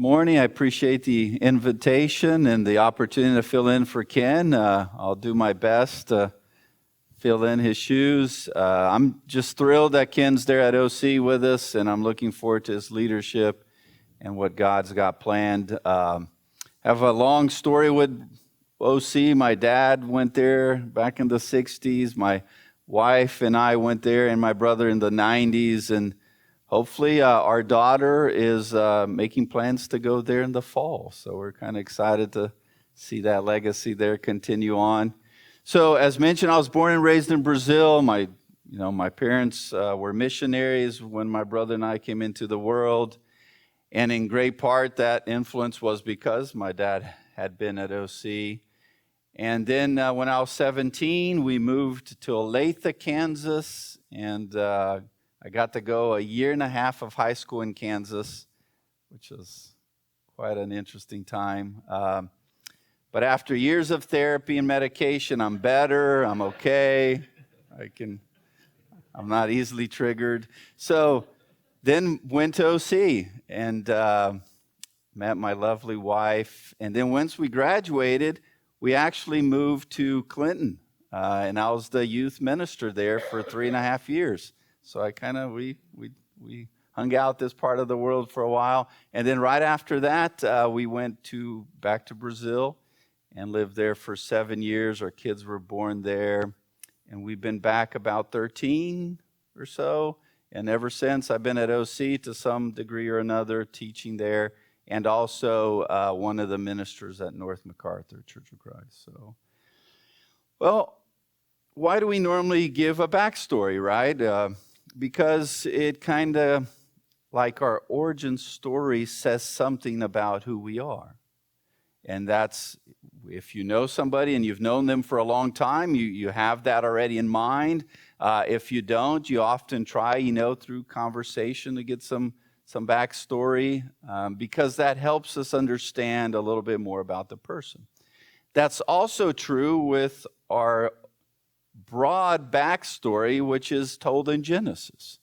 Morning. I appreciate the invitation and the opportunity to fill in for Ken. I'll do my best to fill in his shoes. I'm just thrilled that Ken's there at OC with us, and I'm looking forward to his leadership and what God's got planned. Have a long story with OC. My dad went there back in the 60s. My wife and I went there, and my brother in the 90s, and hopefully, our daughter is making plans to go there in the fall. So we're kind of excited to see that legacy there continue on. So as mentioned, I was born and raised in Brazil. My parents were missionaries when my brother and I came into the world. And in great part, that influence was because my dad had been at OC. And then when I was 17, we moved to Olathe, Kansas, and I got to go a year and a half of high school in Kansas, which was quite an interesting time. But after years of therapy and medication, I'm better, I'm okay, I'm not easily triggered. So then went to OC and met my lovely wife. And then once we graduated, we actually moved to Clinton. And I was the youth minister there for 3.5 years. So we hung out this part of the world for a while. And then right after that, we went back to Brazil and lived there for 7 years. Our kids were born there. And we've been back about 13 or so. And ever since, I've been at OC to some degree or another, teaching there. And also one of the ministers at North MacArthur Church of Christ. So, well, why do we normally give a backstory, right? Because it kind of, like our origin story, says something about who we are. And that's, if you know somebody and you've known them for a long time, you have that already in mind. If you don't, you often try, through conversation to get some backstory, because that helps us understand a little bit more about the person. That's also true with our broad backstory, which is told in Genesis.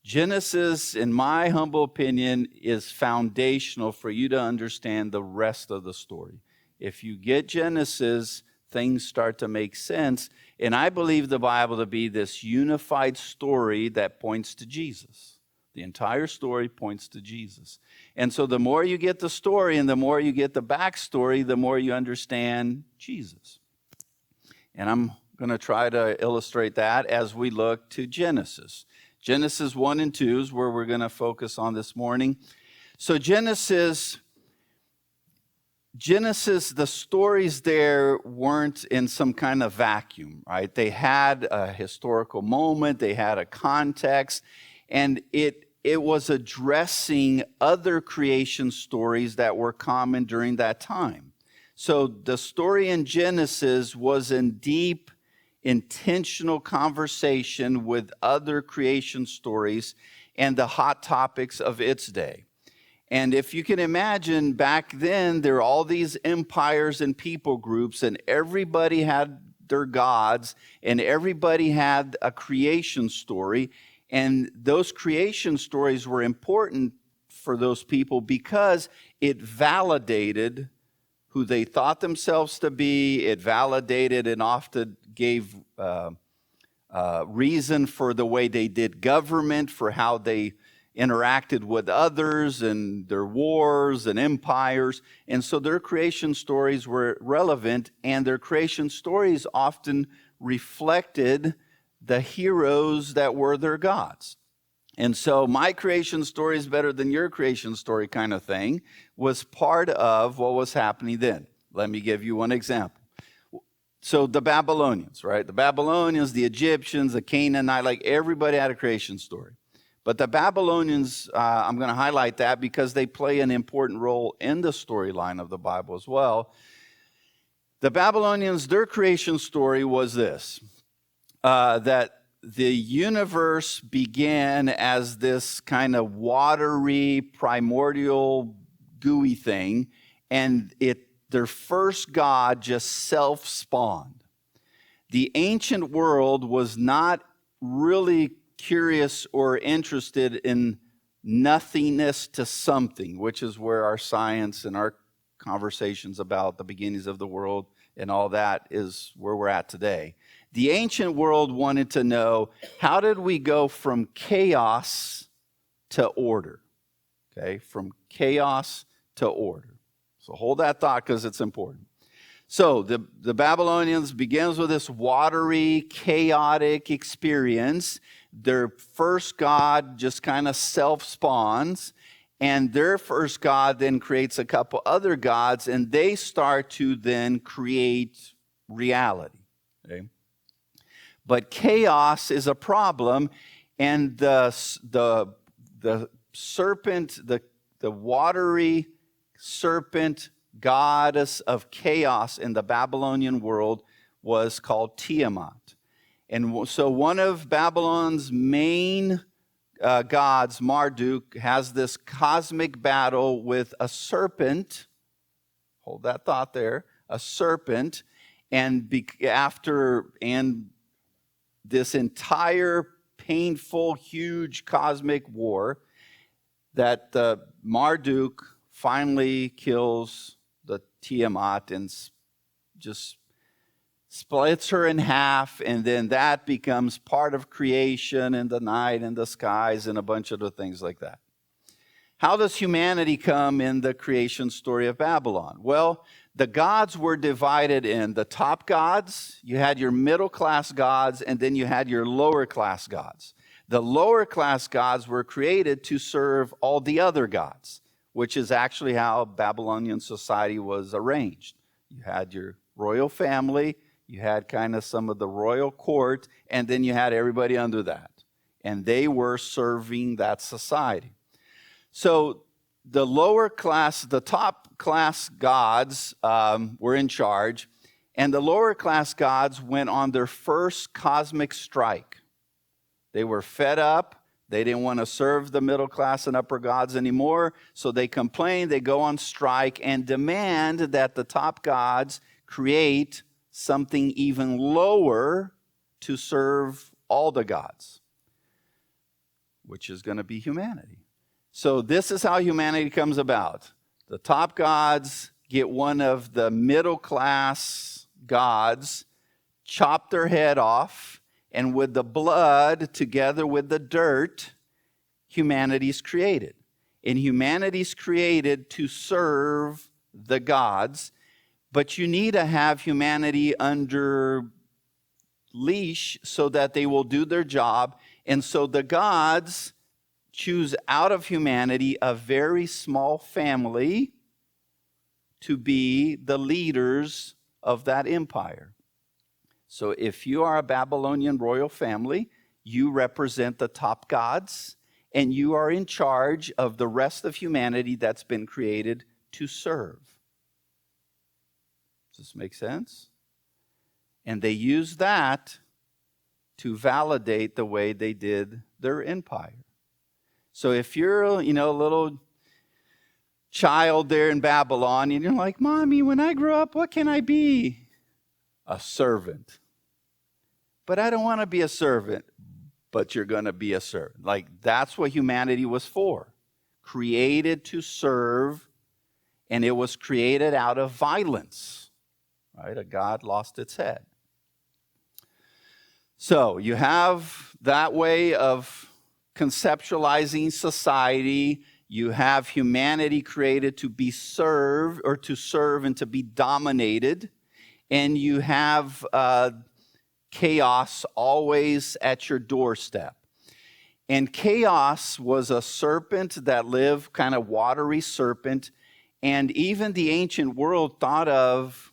Genesis, in my humble opinion, is foundational for you to understand the rest of the story. If you get Genesis, things start to make sense. And I believe the Bible to be this unified story that points to Jesus. The entire story points to Jesus. And so the more you get the story and the more you get the backstory, the more you understand Jesus. And I'm going to try to illustrate that as we look to Genesis. Genesis 1 and 2 is where we're going to focus on this morning. So Genesis, the stories there weren't in some kind of vacuum, right? They had a historical moment, they had a context, and it was addressing other creation stories that were common during that time. So the story in Genesis was in deep, intentional conversation with other creation stories and the hot topics of its day. And if you can imagine, back then, there were all these empires and people groups, and everybody had their gods, and everybody had a creation story. And those creation stories were important for those people because it validated who they thought themselves to be. It validated and often gave reason for the way they did government, for how they interacted with others and their wars and empires. And so their creation stories were relevant, and their creation stories often reflected the heroes that were their gods. And so my creation story is better than your creation story kind of thing was part of what was happening then. Let me give you one example. So the Babylonians, right? The Babylonians, the Egyptians, the Canaanites, like everybody had a creation story. But the Babylonians, I'm going to highlight that because they play an important role in the storyline of the Bible as well. The Babylonians, their creation story was this, that the universe began as this kind of watery, primordial, gooey thing, and their first god just self-spawned. The ancient world was not really curious or interested in nothingness to something, which is where our science and our conversations about the beginnings of the world and all that is where we're at today. The ancient world wanted to know, how did we go from chaos to order? Okay, from chaos to order. So hold that thought because it's important. So the Babylonians begins with this watery, chaotic experience. Their first god just kind of self-spawns, and their first god then creates a couple other gods, and they start to then create reality. Okay? But chaos is a problem, and the serpent, the watery serpent goddess of chaos in the Babylonian world was called Tiamat. And so one of Babylon's main gods, Marduk, has this cosmic battle with a serpent. Hold that thought there. A serpent. And this entire painful, huge cosmic war that Marduk finally kills the Tiamat and just splits her in half, and then that becomes part of creation and the night and the skies and a bunch of other things like that. How does humanity come in the creation story of Babylon? Well, the gods were divided in the top gods, you had your middle class gods, and then you had your lower class gods. The lower class gods were created to serve all the other gods, which is actually how Babylonian society was arranged. You had your royal family, you had kind of some of the royal court, and then you had everybody under that. And they were serving that society. So the lower class, the top class gods were in charge, and the lower class gods went on their first cosmic strike. They were fed up. They didn't want to serve the middle class and upper gods anymore, so they complained. They go on strike and demand that the top gods create something even lower to serve all the gods, which is going to be humanity. So this is how humanity comes about. The top gods get one of the middle class gods, chop their head off, and with the blood, together with the dirt, humanity's created. And humanity's created to serve the gods, but you need to have humanity under leash so that they will do their job. And so the gods choose out of humanity a very small family to be the leaders of that empire. So if you are a Babylonian royal family, you represent the top gods, and you are in charge of the rest of humanity that's been created to serve. Does this make sense? And they use that to validate the way they did their empire. So if you're, a little child there in Babylon, and you're like, Mommy, when I grow up, what can I be? A servant. But I don't want to be a servant. But you're going to be a servant. Like, that's what humanity was for. Created to serve, and it was created out of violence. Right? A god lost its head. So you have that way of conceptualizing society. You have humanity created to be served, or to serve and to be dominated. And you have chaos always at your doorstep. And chaos was a serpent that lived, kind of watery serpent. And even the ancient world thought of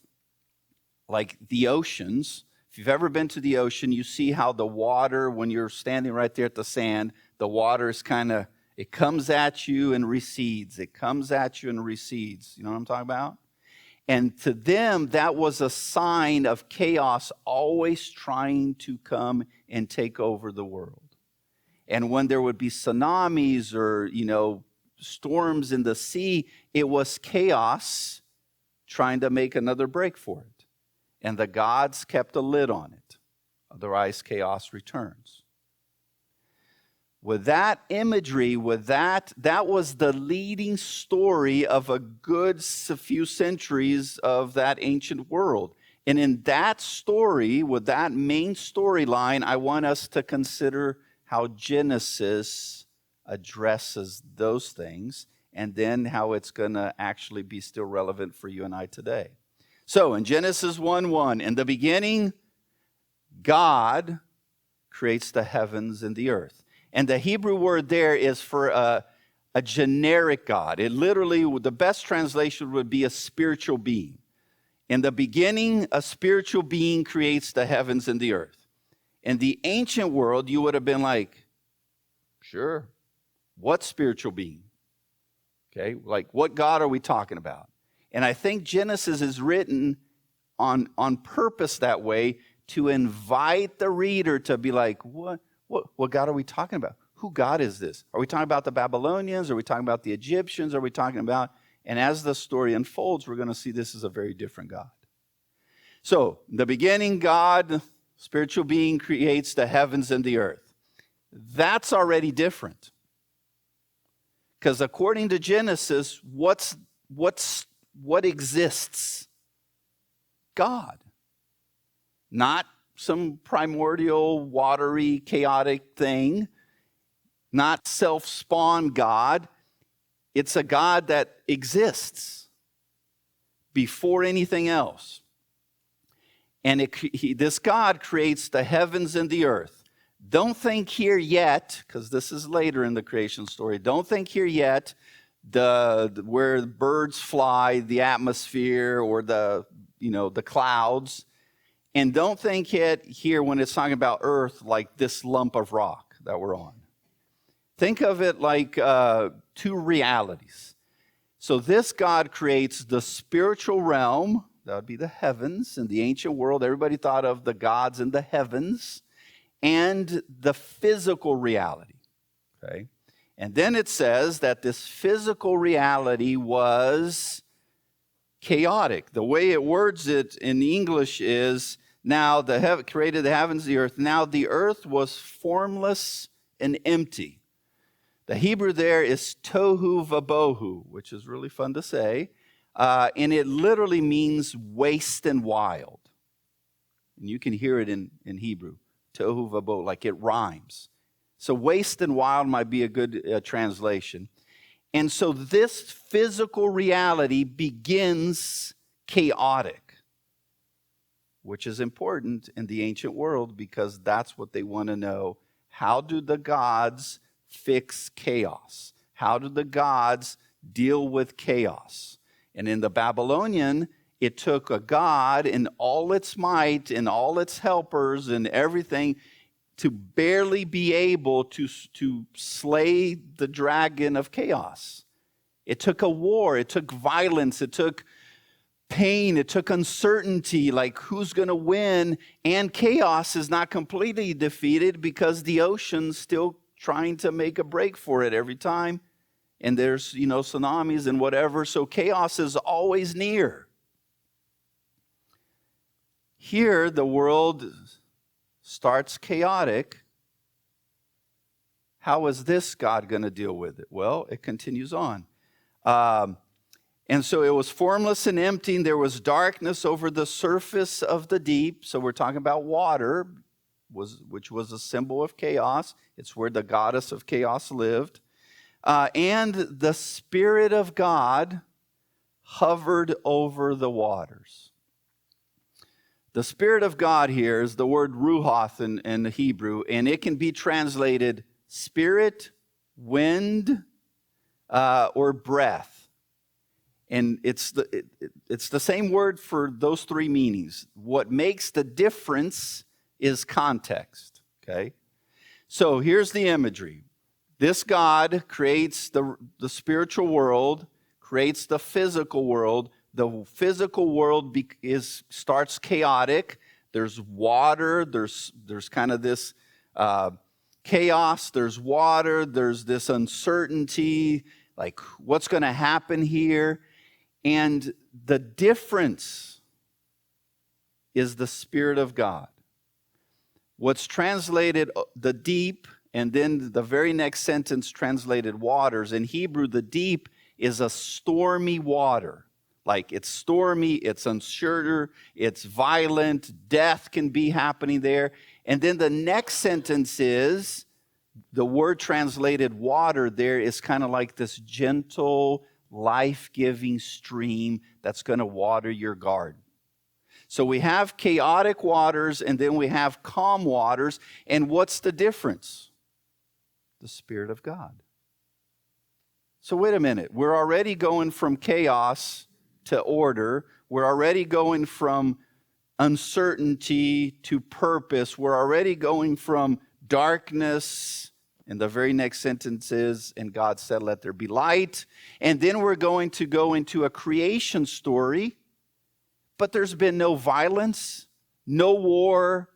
like the oceans. If you've ever been to the ocean, you see how the water, when you're standing right there at the sand, the water is it comes at you and recedes. It comes at you and recedes. You know what I'm talking about? And to them, that was a sign of chaos always trying to come and take over the world. And when there would be tsunamis or, storms in the sea, it was chaos trying to make another break for it. And the gods kept a lid on it. Otherwise, chaos returns. with that imagery, that was the leading story of a good few centuries of that ancient world. And in that story, with that main storyline, I want us to consider how Genesis addresses those things, and then how it's going to actually be still relevant for you and I today. So in Genesis 1:1, in the beginning, God creates the heavens and the earth. And the Hebrew word there is for a generic God. It literally, the best translation would be a spiritual being. In the beginning, a spiritual being creates the heavens and the earth. In the ancient world, you would have been like, sure, what spiritual being? Okay, like what God are we talking about? And I think Genesis is written on purpose that way to invite the reader to be like, what God are we talking about? Who God is this? Are we talking about the Babylonians? Are we talking about the Egyptians? Are we talking about... And as the story unfolds, we're going to see this is a very different God. So, in the beginning, God, spiritual being, creates the heavens and the earth. That's already different. Because according to Genesis, what exists? God. Not some primordial, watery, chaotic thing. Not self-spawned God. It's a God that exists before anything else. And this God creates the heavens and the earth. Don't think here yet, because this is later in the creation story, don't think here yet where the birds fly, the atmosphere, or the clouds. And don't think yet here when it's talking about earth like this lump of rock that we're on. Think of it like two realities. So this God creates the spiritual realm, that would be the heavens. In the ancient world, everybody thought of the gods in the heavens, and the physical reality. Okay? And then it says that this physical reality was chaotic. The way it words it in English is, now created the heavens, the earth. Now the earth was formless and empty. The Hebrew there is tohu vabohu, which is really fun to say. And it literally means waste and wild. And you can hear it in Hebrew. Tohu vabohu, like it rhymes. So waste and wild might be a good translation. And so this physical reality begins chaotic, which is important in the ancient world because that's what they want to know. How do the gods fix chaos? How do the gods deal with chaos? And in the Babylonian, it took a god in all its might and all its helpers and everything to barely be able to slay the dragon of chaos. It took a war, it took violence, it took pain, it took uncertainty, like who's going to win, and chaos is not completely defeated because the ocean's still trying to make a break for it every time. And there's, tsunamis and whatever. So chaos is always near. Here, the world starts chaotic. How is this God going to deal with it? Well, it continues on. And so it was formless and empty, and there was darkness over the surface of the deep. So we're talking about water, which was a symbol of chaos. It's where the goddess of chaos lived. And the Spirit of God hovered over the waters. The Spirit of God here is the word ruach in the Hebrew, and it can be translated spirit, wind, or breath. And it's the same word for those three meanings. What makes the difference is context, okay? So here's the imagery. This God creates the spiritual world, creates the physical world. The physical world starts chaotic. There's water. There's kind of this chaos. There's water. There's this uncertainty, like what's going to happen here. And the difference is the Spirit of God. What's translated the deep and then the very next sentence translated waters. In Hebrew, the deep is a stormy water. Like it's stormy, it's unsure, it's violent, death can be happening there. And then the next sentence is, the word translated water there is kind of like this gentle, life-giving stream that's going to water your garden. So we have chaotic waters and then we have calm waters. And what's the difference? The Spirit of God. So wait a minute. We're already going from chaos to order. We're already going from uncertainty to purpose. We're already going from darkness. And the very next sentence is, and God said, let there be light. And then we're going to go into a creation story. But there's been no violence, no war,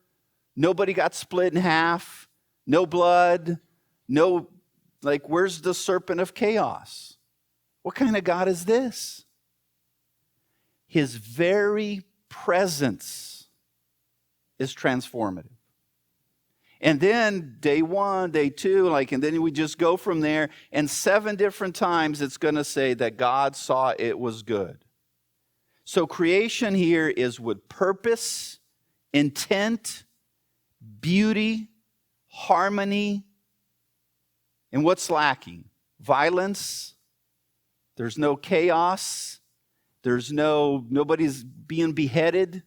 nobody got split in half, no blood, where's the serpent of chaos? What kind of God is this? His very presence is transformative. And then day 1, day 2, and then we just go from there. And 7 different times it's going to say that God saw it was good. So creation here is with purpose, intent, beauty, harmony. And what's lacking? Violence. There's no chaos. Nobody's being beheaded.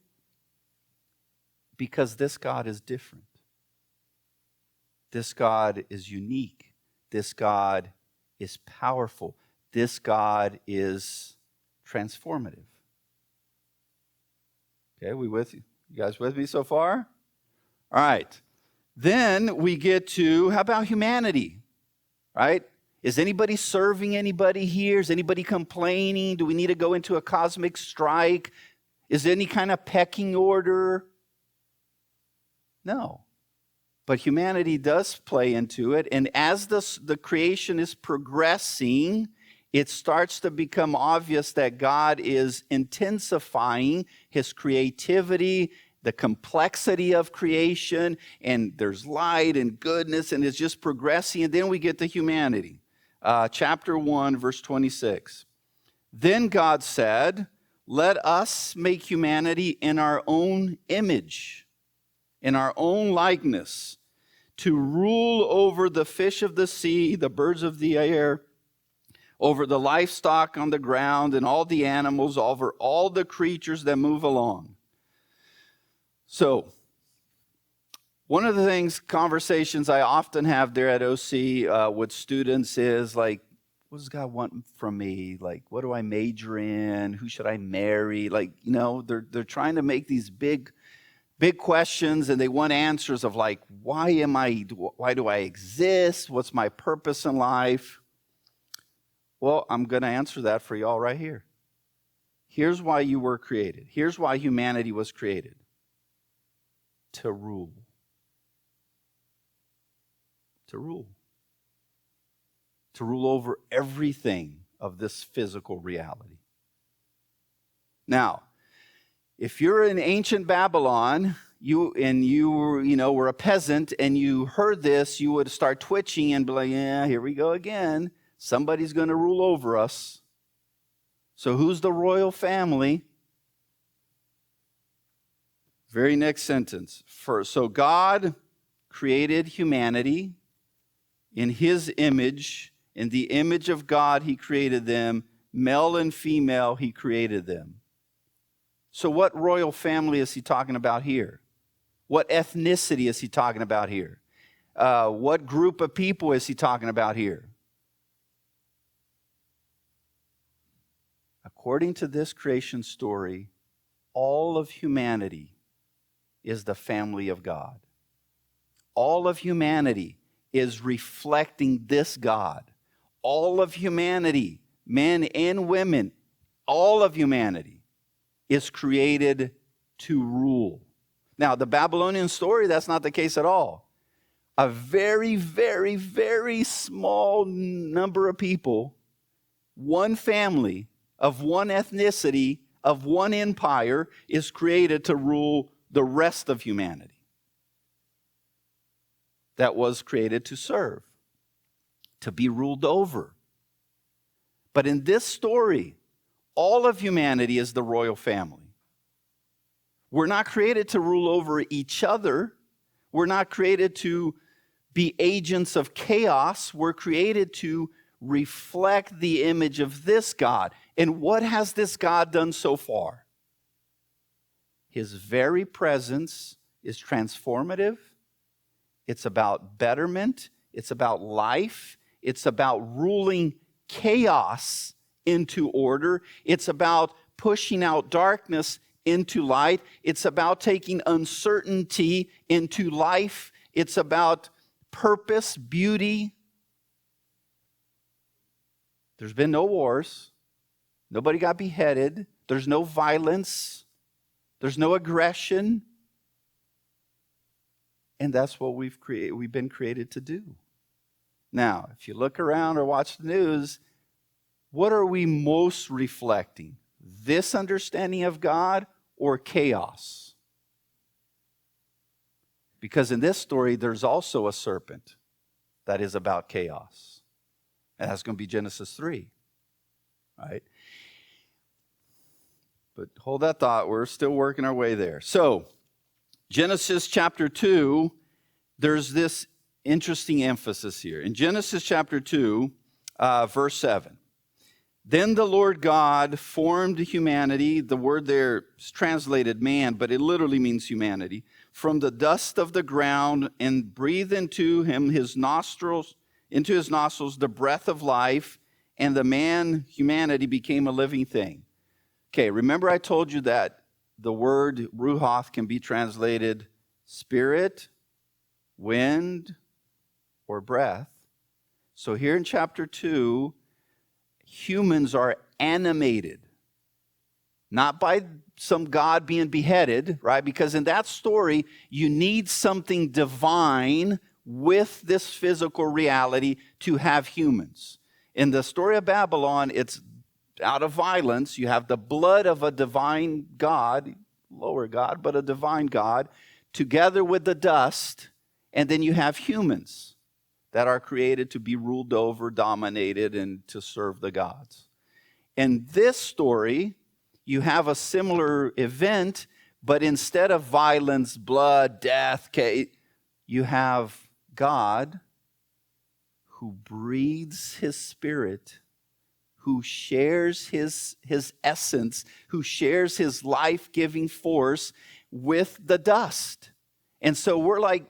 Because this God is different. This God is unique. This God is powerful. This God is transformative. Okay, we with you? You guys with me so far? All right. Then we get to, how about humanity? Right? Is anybody serving anybody here? Is anybody complaining? Do we need to go into a cosmic strike? Is there any kind of pecking order? No. But humanity does play into it. And as the creation is progressing, it starts to become obvious that God is intensifying his creativity, the complexity of creation, and there's light and goodness, and it's just progressing. And then we get to humanity. Chapter 1, verse 26. Then God said, let us make humanity in our own image, in our own likeness, to rule over the fish of the sea, the birds of the air, over the livestock on the ground, and all the animals, over all the creatures that move along. So, one of the conversations I often have there at OC with students is what does God want from me? What do I major in? Who should I marry? They're trying to make these big questions, and they want answers of why do I exist? What's my purpose in life? Well, I'm going to answer that for y'all right here. Here's why you were created. Here's why humanity was created. To rule. To rule. To rule over everything of this physical reality. Now, if you're in ancient Babylon, you were a peasant and you heard this, you would start twitching and be like, yeah, here we go again. Somebody's going to rule over us. So who's the royal family? Very next sentence. So God created humanity in his image. In the image of God, he created them. Male and female, he created them. So what royal family is he talking about here? What ethnicity is he talking about here? What group of people is he talking about here? According to this creation story, all of humanity is the family of God. All of humanity is reflecting this God. All of humanity, men and women, all of humanity is created to rule. Now, the Babylonian story, that's not the case at all. A very, very, very small number of people, one family of one ethnicity, of one empire, is created to rule the rest of humanity. that was created to serve, to be ruled over. But in this story, all of humanity is the royal family. We're not created to rule over each other. We're not created to be agents of chaos. We're created to reflect the image of this God. And what has this God done so far? His very presence is transformative. It's about betterment. It's about life. It's about ruling chaos into order. It's about pushing out darkness into light. It's about taking uncertainty into life. It's about purpose, beauty. There's been no wars. Nobody got beheaded. There's no violence. There's no aggression. And that's what we've been created to do. Now, if you look around or watch the news, what are we most reflecting? This understanding of God or chaos? Because in this story, there's also a serpent that is about chaos. And that's going to be Genesis 3, right? But hold that thought. We're still working our way there. So, Genesis chapter 2, there's this interesting emphasis here. In Genesis chapter 2, verse 7, then the Lord God formed humanity. The word there is translated man, but it literally means humanity. From the dust of the ground, and breathed into his nostrils the breath of life, and the man, humanity, became a living thing. Okay, remember I told you that the word ruach can be translated spirit, wind, or breath. So here in chapter 2, humans are animated, not by some God being beheaded, right? Because in that story, you need something divine with this physical reality to have humans. In the story of Babylon, it's out of violence. You have the blood of a divine God, lower God, but a divine God, together with the dust, and then you have humans that are created to be ruled over, dominated, and to serve the gods. In this story, you have a similar event, but instead of violence, blood, death, you have God who breathes his spirit, who shares his essence, who shares his life-giving force with the dust. And so we're like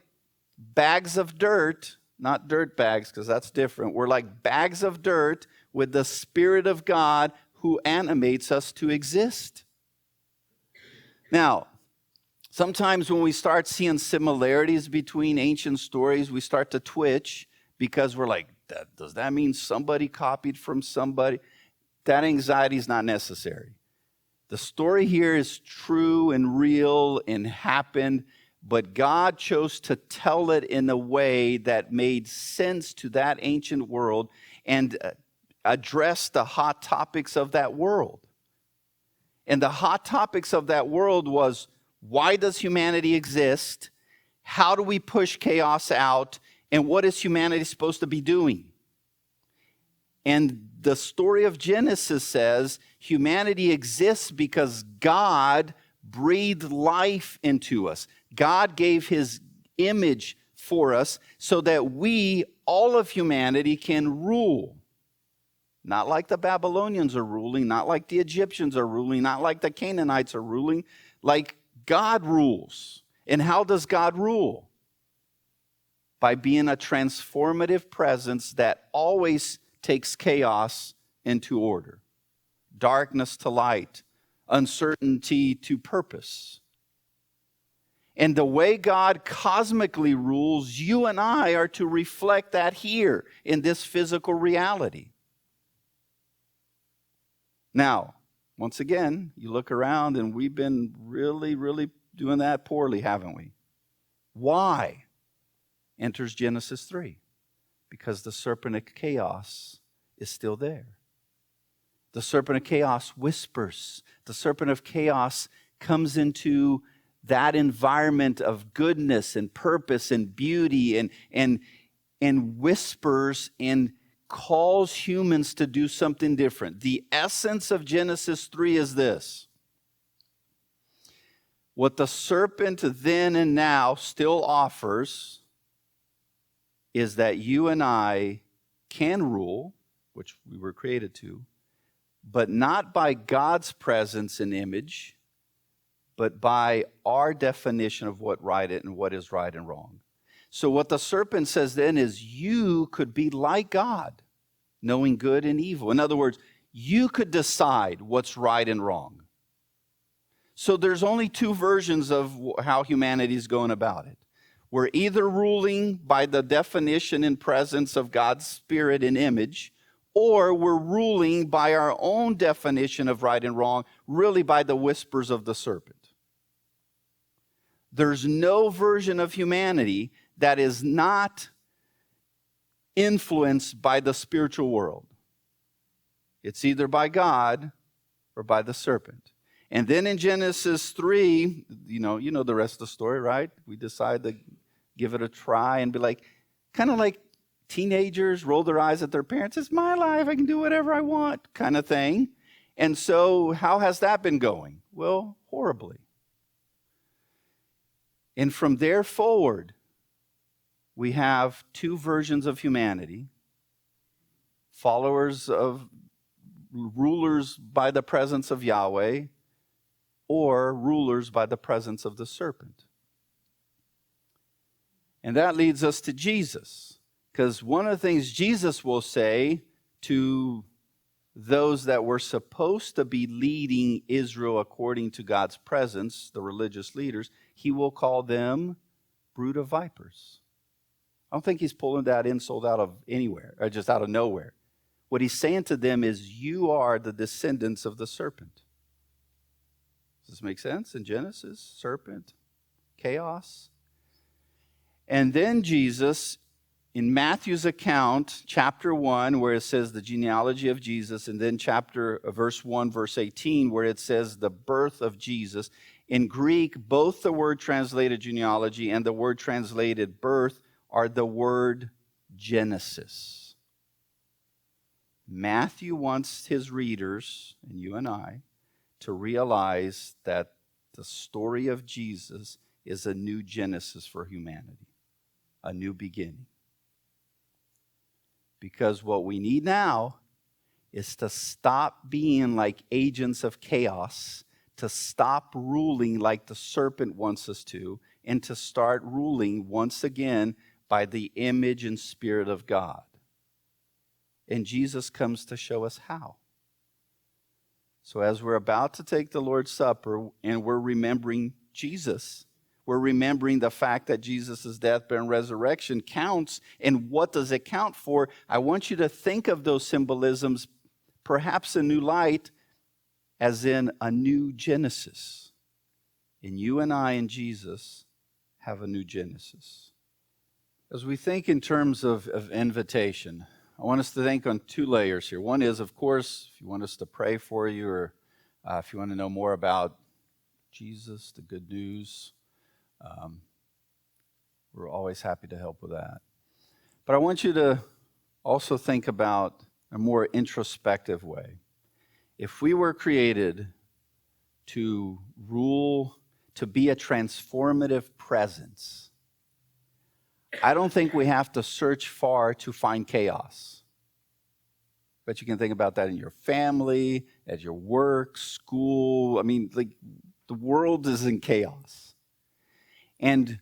bags of dirt, not dirt bags, because that's different. We're like bags of dirt with the Spirit of God who animates us to exist. Now, sometimes when we start seeing similarities between ancient stories, we start to twitch because we're like, does that mean somebody copied from somebody? That anxiety is not necessary. The story here is true and real and happened, but God chose to tell it in a way that made sense to that ancient world and address the hot topics of that world. And the hot topics of that world was, why does humanity exist? How do we push chaos out? And what is humanity supposed to be doing? And the story of Genesis says humanity exists because God breathed life into us. God gave his image for us so that we, all of humanity, can rule. Not like the Babylonians are ruling, not like the Egyptians are ruling, not like the Canaanites are ruling, like God rules. And how does God rule? By being a transformative presence that always takes chaos into order, darkness to light, uncertainty to purpose. And the way God cosmically rules, you and I are to reflect that here in this physical reality. Now, once again, you look around and we've been really, really doing that poorly, haven't we? Why? Enters Genesis 3. Because the serpent of chaos is still there. The serpent of chaos whispers. The serpent of chaos comes into that environment of goodness and purpose and beauty and whispers and calls humans to do something different. The essence of Genesis 3 is this. What the serpent then and now still offers is that you and I can rule, which we were created to, but not by God's presence and image, but by our definition of what right and what is right and wrong. So what the serpent says then is you could be like God, knowing good and evil. In other words, you could decide what's right and wrong. So there's only two versions of how humanity is going about it. We're either ruling by the definition and presence of God's spirit and image, or we're ruling by our own definition of right and wrong, really by the whispers of the serpent. There's no version of humanity that is not influenced by the spiritual world. It's either by God or by the serpent. And then in Genesis 3, you know the rest of the story, right? We decide to give it a try and be like, kind of like teenagers roll their eyes at their parents. It's my life. I can do whatever I want kind of thing. And so how has that been going? Well, horribly. And from there forward, we have two versions of humanity, followers of rulers by the presence of Yahweh, or rulers by the presence of the serpent. And that leads us to Jesus, because one of the things Jesus will say to those that were supposed to be leading Israel according to God's presence, the religious leaders, he will call them brood of vipers. I don't think he's pulling that insult out of anywhere, or just out of nowhere. What he's saying to them is, you are the descendants of the serpent. Does this make sense? In Genesis, serpent, chaos. And then Jesus, in Matthew's account, chapter 1, where it says the genealogy of Jesus, and then verse 1, verse 18, where it says the birth of Jesus. In Greek, both the word translated genealogy and the word translated birth are the word Genesis. Matthew wants his readers, and you and I, to realize that the story of Jesus is a new Genesis for humanity, a new beginning. Because what we need now is to stop being like agents of chaos, to stop ruling like the serpent wants us to, and to start ruling once again by the image and spirit of God. And Jesus comes to show us how. So as we're about to take the Lord's Supper and we're remembering Jesus, we're remembering the fact that Jesus' death, burial, and resurrection counts. And what does it count for? I want you to think of those symbolisms, perhaps in new light, as in a new Genesis. And you and I and Jesus have a new Genesis. As we think in terms of invitation, I want us to think on two layers here. One is, of course, if you want us to pray for you, or if you want to know more about Jesus, the good news, we're always happy to help with that. But I want you to also think about a more introspective way. If we were created to rule, to be a transformative presence, I don't think we have to search far to find chaos. But you can think about that in your family, at your work, school. I mean, like, the world is in chaos. And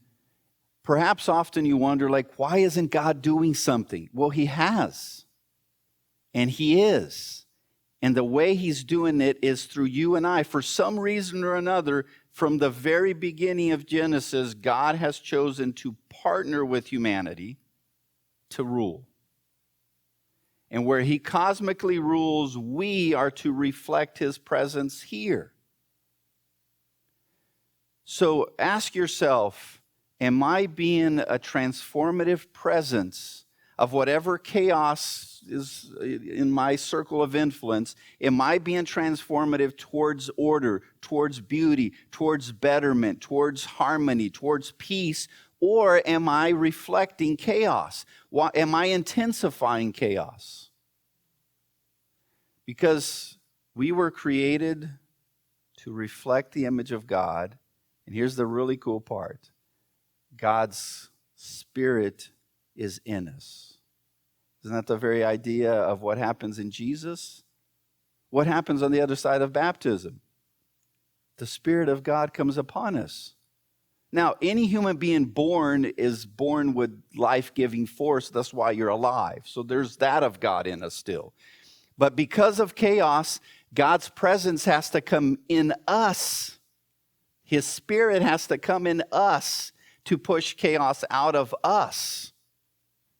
perhaps often you wonder, like, why isn't God doing something? Well, he has. And he is. And the way he's doing it is through you and I. For some reason or another, from the very beginning of Genesis, God has chosen to partner with humanity to rule. And where he cosmically rules, we are to reflect his presence here. So ask yourself, am I being a transformative presence of whatever chaos is in my circle of influence, am I being transformative towards order, towards beauty, towards betterment, towards harmony, towards peace, or am I reflecting chaos? Am I intensifying chaos? Because we were created to reflect the image of God, and here's the really cool part. God's Spirit is in us. Isn't that the very idea of what happens in Jesus? What happens on the other side of baptism? The Spirit of God comes upon us. Now, any human being born is born with life-giving force. That's why you're alive. So there's that of God in us still. But because of chaos, God's presence has to come in us. His Spirit has to come in us to push chaos out of us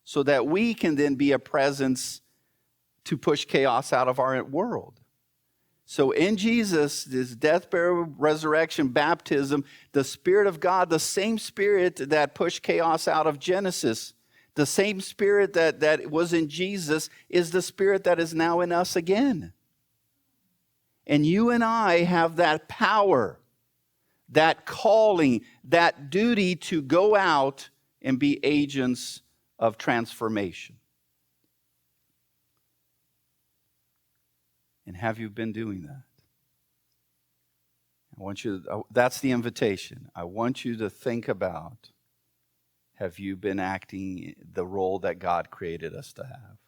so that we can then be a presence to push chaos out of our world. So in Jesus, his death, burial, resurrection, baptism, the Spirit of God, the same Spirit that pushed chaos out of Genesis, the same Spirit that was in Jesus is the Spirit that is now in us again. And you and I have that power, that calling, that duty to go out and be agents of transformation. And have you been doing that? That's the invitation. I want you to think about, have you been acting the role that God created us to have?